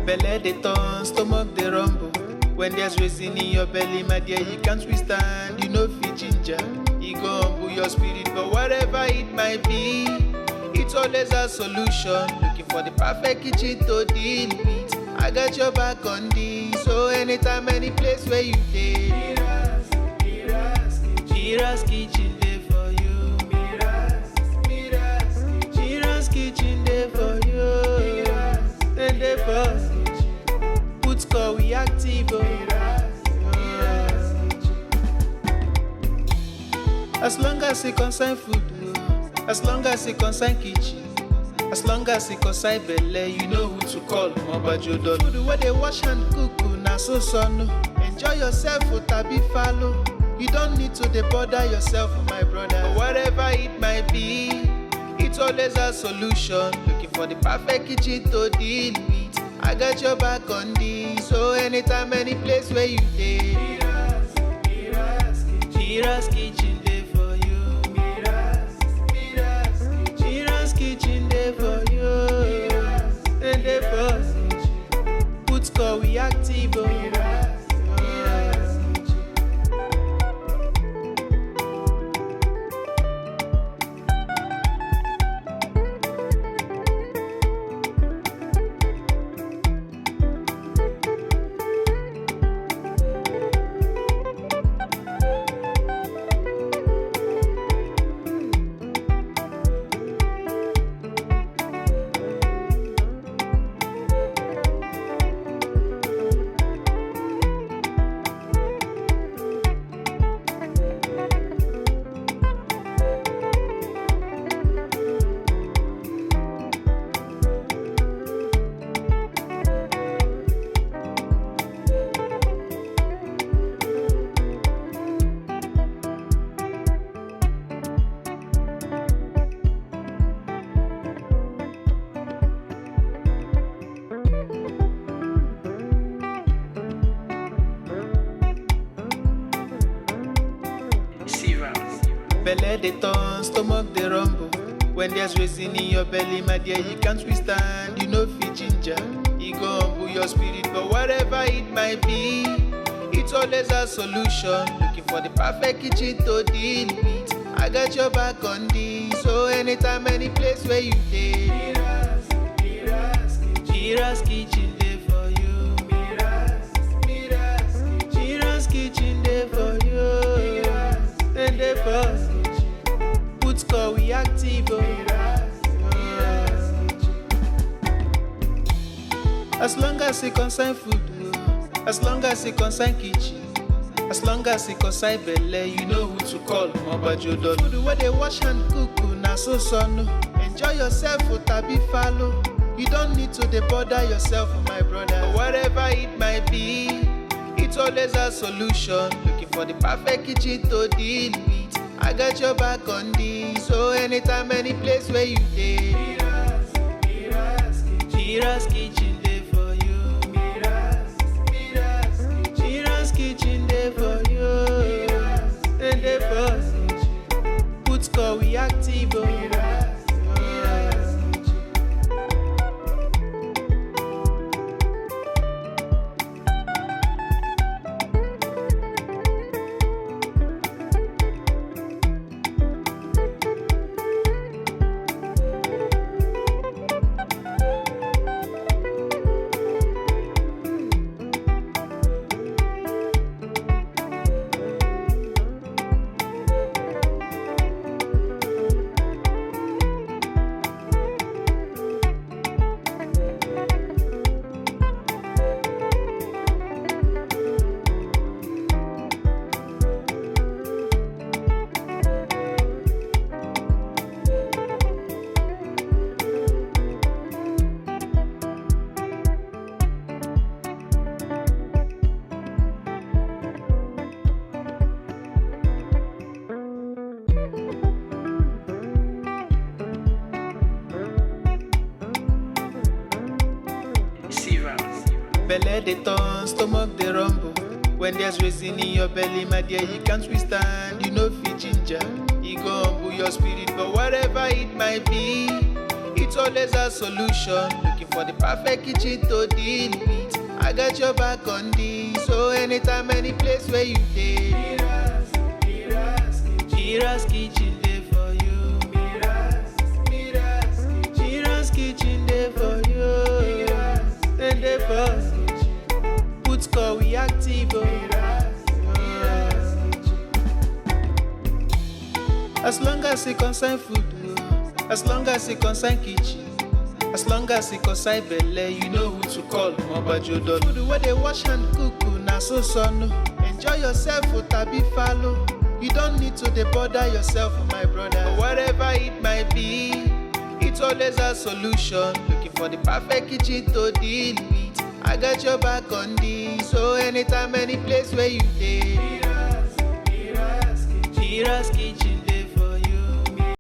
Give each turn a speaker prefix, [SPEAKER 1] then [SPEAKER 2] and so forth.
[SPEAKER 1] Belle dey turn, stomach dey rumble. When there's reason in your belly, my dear, you can't withstand. You know fit ginger, e go humble your spirit. But whatever it might be, it's always a solution. Looking for the perfect kitchen to deal with. I got your back on this. So anytime, any place where you dey, Mira's kitchen dey for you. Mira's kitchen dey for you. Then dey for put score we active. As long as it concern food, as long as it concern kitchen, as long as it concern belle, you know who to call. Gizdodo. Food where they wash and cook, na so no. Enjoy yourself, tabi follow. You don't need to bother yourself, my brother. But whatever it might be, it's always a solution. Looking for the perfect kitchen to deal with. I got your back on this. So anytime, any place where you dey, Mira's kitchen dey for you. Mira's kitchen dey for you. And dey for put score we active. Belle dey turn, stomach dey rumble. When there's reason in your belly, my dear, you can't withstand. You know fit ginger, e go humble your spirit. But whatever it might be, it's always a solution. Looking for the perfect kitchen to deal with. I got your back on this. So anytime, any place where you dey, Mira's kitchen dey for you. Mira's kitchen dey for you. And dey for put score we active. As long as it concern food, as long as it concern kitchen, as long as it concern belle, you know who to call. Gizdodo. Food where they wash and cook, na so no. Enjoy yourself, tabi follow. You don't need to bother yourself, my brother. But whatever it might be, it's always a solution. Looking for the perfect kitchen to deal with. I got your back on this. So anytime, any place where you dey, Mira's kitchen dey for you. Mira's kitchen dey for you. And dey for put score we active. Belle dey turn, stomach dey rumble. When there's reason in your belly, my dear, you can't withstand. You know fit ginger, e go humble your spirit. But whatever it might be, it's It's always a solution. Looking for the perfect kitchen to deal with. I got your back on this. So anytime, any place where you dey, Mira's kitchen dey for you. Mira's kitchen dey for you. And dey for you. Put call we active. As long as it concern food, as long as it concern kitchen, as long as it concern belle, you know who to call. Gizdodo. Food where they wash and cook, na so no. Enjoy yourself, tabi follow. You don't need to bother yourself, my brother. But whatever it might be, it's always a solution. Looking for the perfect kitchen to deal with. I got your back on this. So anytime, any place where you dey, Mira's kitchen.